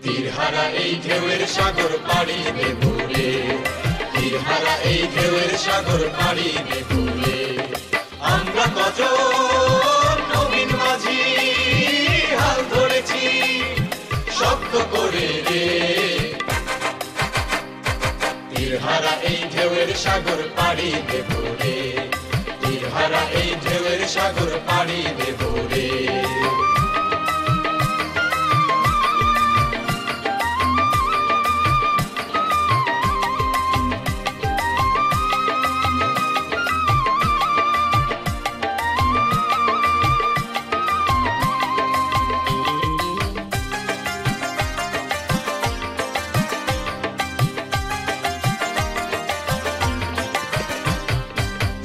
তীরহারা এই ঢেউয়ের সাগর পাড়ি দেব রে, তীরহারা এই ঢেউয়ের সাগর পাড়ি দেব রে। আমরা কজন নবীন মাঝি হাল ধরেছি শক্ত করে রে, তীরহারা এই ঢেউয়ের সাগর পাড়ি দেব রে, তীরহারা এই ঢেউয়ের সাগর পাড়ি দেব রে।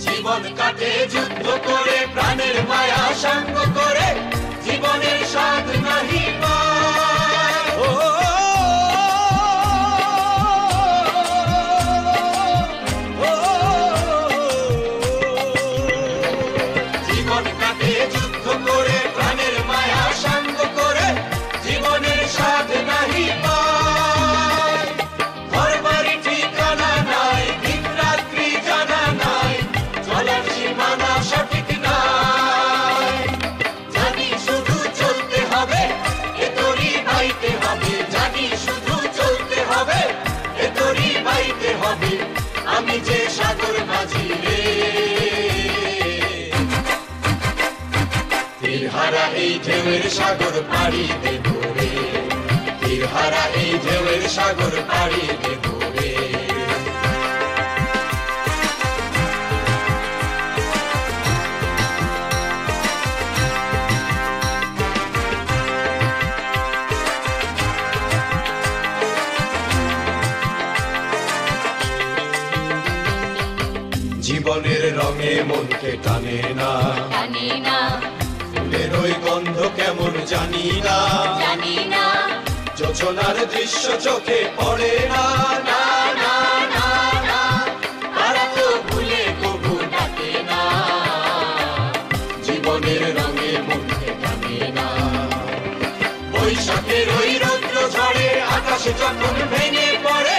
জীবন কাটে যুদ্ধ করে, প্রাণের মায়া সঙ্গ করে, জীবনের স্বাদ নাহি পায়। জীবন কাটে যুদ্ধ করে, প্রাণের মায়া সঙ্গ করে, জীবনের স্বাদ নাহি পায়। ঘর বাড়ি ঠিকানা নাই, দিন রাত্রি জানা নাই, চলার সীমানা সঠিক নাই। জানি শুধু চলতে হবে, এ তরি বাইতে হবে, জানি শুধু চলতে হবে, এ তরি বাইতে হবে। আমি যে সাগর মাঝি রে, তীরহারা এই ঢেউয়ের সাগর পাড়ি দেব রে, তীরহারা এই ঢেউয়ের সাগর পাড়ি দেব রে। জীবনের রঙে মনকে টানে না, জানি না, ফুলের ওই গন্ধ কেমন জানি না, জানি না, যোছনার দৃশ্য চোখে পড়ে না, না না না না, তারা তো ভুলে কবু ডাকে না। জীবনের রঙে মনকে টানে না। বৈশাখের ওই রৌদ্র ঝড়ে আকাশে যখন ভেঙে পড়ে,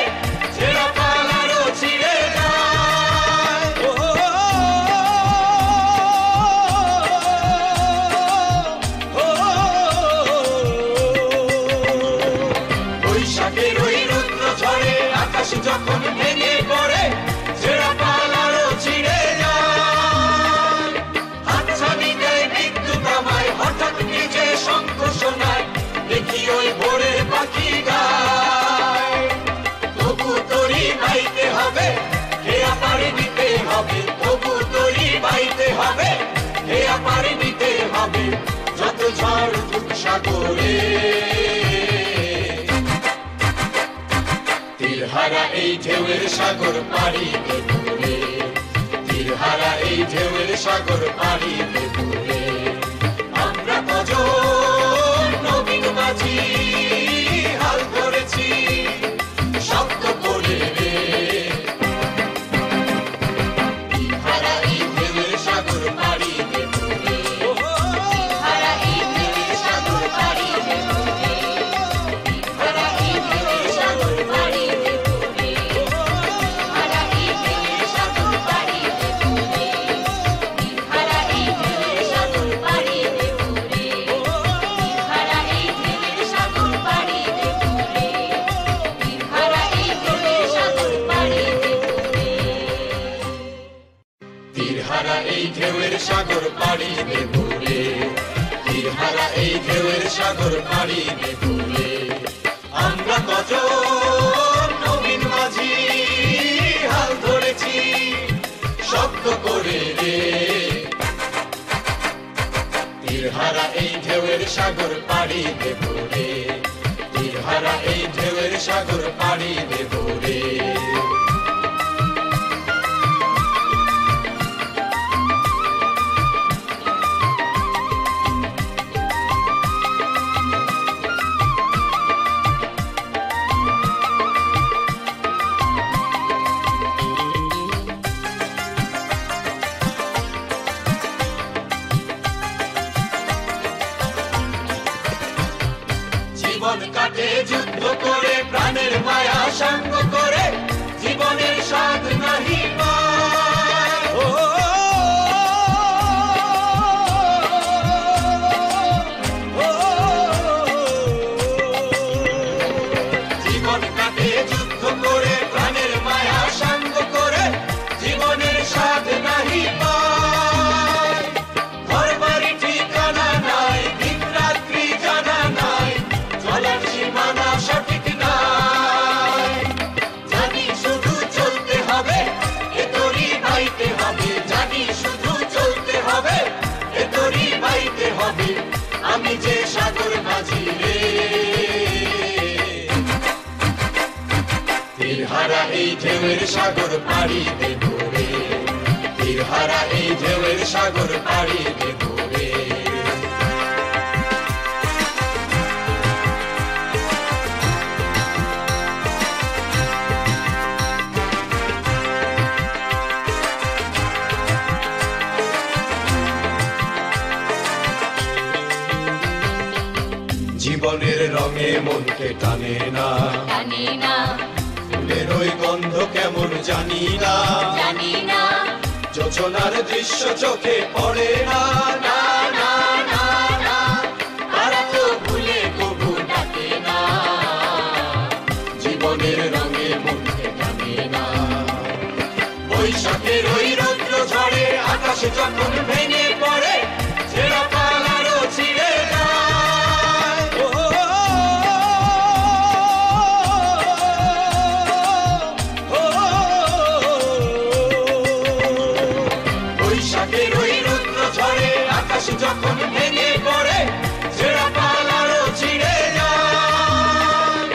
ছেঁড়া পালারও ছিঁড়ে যায়। বৈশাখের ওই রৌদ্র ঝড়ে আকাশে যখন ভেঙে পড়ে, ছেঁড়া পালারও ছিঁড়ে যায়। হাতছানি দেয় বিদ্যুৎ আমায়, হঠাৎ নিজে শঙ্খ শোনায়, দেখি ওই ভোরের পাখি গায়। তবু তরি বাইতে হবে, হেয়া পাড়ি দিতে হবে, তবু তরি বাইতে হবে, হেয়া পাড়ি দিতে হবে, যত ঝড় উঠুক সাগরে। তীরহারা এই ঢেউয়ের সাগর পাড়ি দেব রে, তীরহারা এই ঢেউয়ের সাগর পাড়ি দেব রে। আমরা কজন নবীন মাঝি হাল ধরেছি শক্ত করে রে, তীরহারা এই ঢেউয়ের সাগর পাড়ি দেব রে, তীরহারা এই ঢেউয়ের সাগর পাড়ি দেব রে, তীরহারা এই ঢেউয়ের সাগর পাড়ি দেব রে, তীরহারা এই ঢেউয়ের সাগর পাড়ি দেব রে, তীরহারা এই ঢেউয়ের সাগর পাড়ি দেব রে, তীরহারা এই ঢেউয়ের সাগর পাড়ি দেব রে, তীরহারা এই ঢেউয়ের সাগর পাড়ি দেব রে। তীরহারা এই ঢেউয়ের সাগর পাড়ি দেব রে, তীরহারা এই ঢেউয়ের সাগর পাড়ি দেব রে। আমরা কজন নবীন মাঝি হাল ধরেছি শক্ত করে রে, তীরহারা এই ঢেউয়ের সাগর পাড়ি দেব রে, তীরহারা এই ঢেউয়ের সাগর পাড়ি দেব রে। জীবন কাটে কাটে যুদ্ধ করে প্রাণের মায়া সঙ্গ করে জীবনের স্বাদ নাহি পায় জীবন কাটে যুদ্ধ করে প্রাণের মায়া সঙ্গ করে জীবনের স্বাদ নাহি পায় ঘর বাড়ি ঠিকানা নাই দিন রাত্রি জানা নাই চলার সীমানা সঠিক নাই জানি শুধু চলতে হবে এ তোরই বাইতে হবে জানি শুধু চলতে হবে এ তোরই বাইতে হবে আমি যে সাগর মাঝি রে তীরহারা এই ঢেউয়ের সাগর পাড়ি দেব রে তীরহারা এই ঢেউয়ের সাগর পাড়ি দেব রে জীবনের রঙে মনকে টানে না জানি না ফুলের ওই গন্ধ কেমন জানি না জানি না যোজনার দৃশ্য চোখে পড়ে না না না না না তারা তো ভুলে কবু ডাকে না জীবনের রঙে মনকে টানে না বৈশাখের ওই রৌদ্র ঝড়ে আকাশে যখন ভেঙে পড়ে ছেঁড়া পালারও ছিঁড়ে যায় বৈশাখের ওই রৌদ্র ঝড়ে আকাশ যখন ভেঙে পড়ে ছেঁড়া পালারও ছিঁড়ে যায়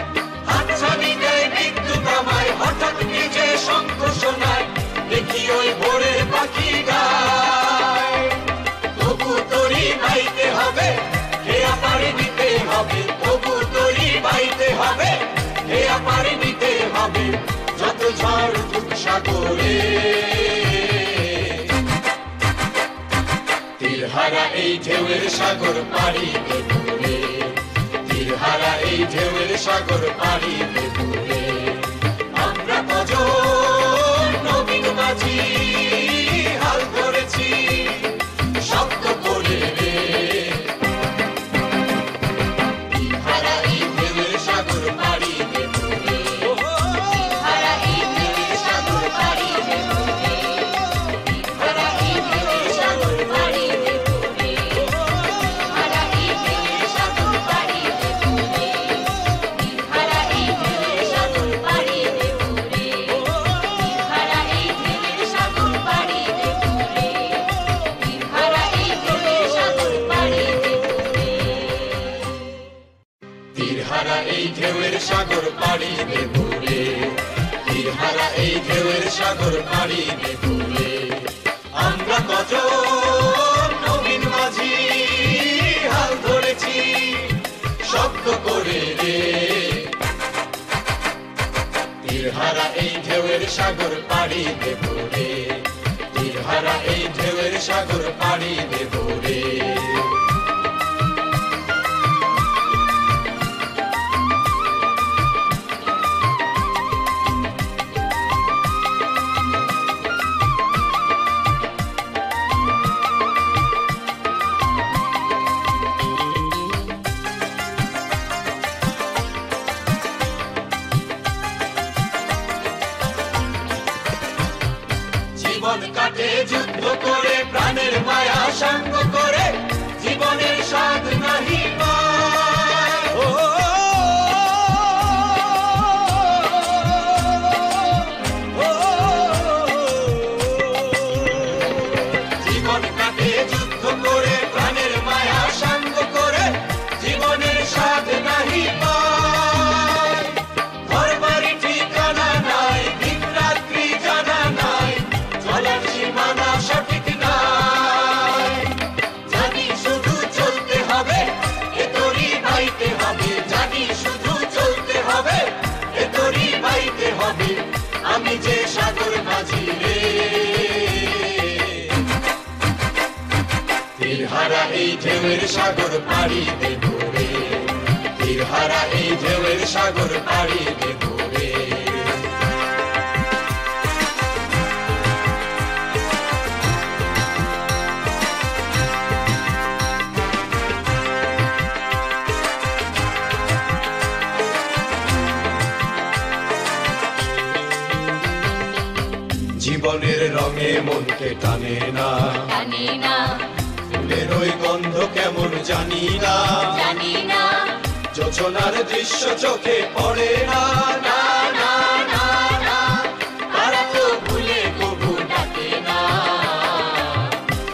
হাতছানি দেয় বিদ্যুৎ আমায় হঠাৎ নিজে শঙ্খ শোনায় দেখি ওই ভোরের পাখি গায় তবু তোরই বাইতে হবে খেয়া পাড়ি দিতে হবে তবু তোরই বাইতে হবে খেয়া পাড়ি দিতে হবে যত ঝড় উঠুক সাগরে তীরহারা এই ঢেউয়ের সাগর পাড়ি দেব রে তীরহারা এই ঢেউয়ের সাগর পাড়ি দেব রে আমরা কজন নবীন মাঝি হাল ধরেছি শক্ত করে রে তীরহারা এই ঢেউয়ের সাগর পাড়ি দেব রে তীরহারা এই ঢেউয়ের সাগর পাড়ি দেব রে তীরহারা এই ঢেউয়ের সাগর পাড়ি দেব রে তীরহারা এই ঢেউয়ের সাগর পাড়ি দেব রে তীরহারা এই ঢেউয়ের সাগর পাড়ি দেব রে তীরহারা এই ঢেউয়ের সাগর পাড়ি দেব রে তীরহারা এই ঢেউয়ের সাগর পাড়ি দেব রে তীরহারা এই ঢেউয়ের সাগর পাড়ি দেব রে তীরহারা এই ঢেউয়ের সাগর পাড়ি দেব রে আমরা কজন নবীন মাঝি হাল ধরেছি শক্ত করে রে তীরহারা এই ঢেউয়ের সাগর পাড়ি দেব রে তীরহারা এই ঢেউয়ের সাগর পাড়ি দেব রে জীবন কাটে যুদ্ধ করে প্রাণের মায়া সঙ্গ করে জীবনের স্বাদ নাহি পায় জীবন কাটে যুদ্ধ করে প্রাণের মায়া সঙ্গ করে জীবনের স্বাদ নাহি পায় ঘর বাড়ি ঠিকানা নাই দিন রাত্রি জানা নাই চলার সীমানা সঠিক নাই জানি শুধু চলতে হবে এ তোরই বাইতে হবে জানি শুধু চলতে হবে এ তোরই বাইতে হবে আমি যে সাগর মাঝি রে তীরহারা এই ঢেউয়ের সাগর পাড়ি দেব রে তীরহারা এই ঢেউয়ের সাগর পাড়ি দেব রে। জীবনের রঙে মনকে টানে না, জানি না, ফুলের ওই গন্ধ কেমন জানি না, জানি না, যোছনার দৃশ্য চোখে পড়ে না, না না না না, তারা তো ভুলে কবু ডাকে না,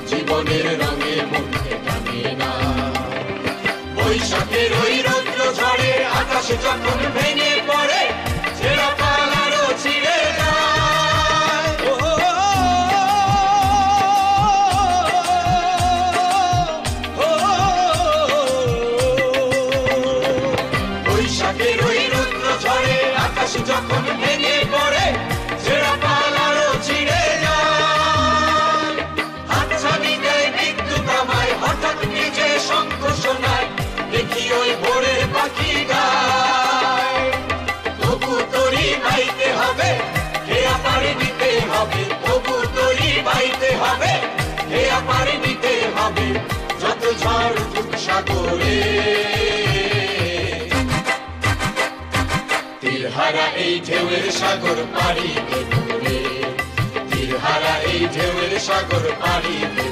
জীবনের রঙে মনকে টানে না। বৈশাখের ওই রৌদ্র ঝড়ে আকাশে যখন ভেঙে পড়ে, ছেঁড়া পালারও ছিঁড়ে যায়। বৈশাখের ওই রৌদ্র ঝড়ে আকাশে যখন ভেঙে পড়ে, ছেঁড়া পালারও ছিঁড়ে যায়। হাতছানি দেয় বিদ্যুৎ আমায়, হঠাৎ নিজে শঙ্খ শোনায়, দেখি ওই ভোরের পাখি গায়। তবু তোরই বাইতে হবে, হেয়া পাড়ি দিতে হবে, তবু তোরই বাইতে হবে, হেয়া পাড়ি দিতে হবে, যত ঝড় উঠুক সাগরে। তীরহারা এই ঢেউয়ের সাগর পাড়ি দেব রে, তীরহারা এই ঢেউয়ের সাগর পাড়ি দেব।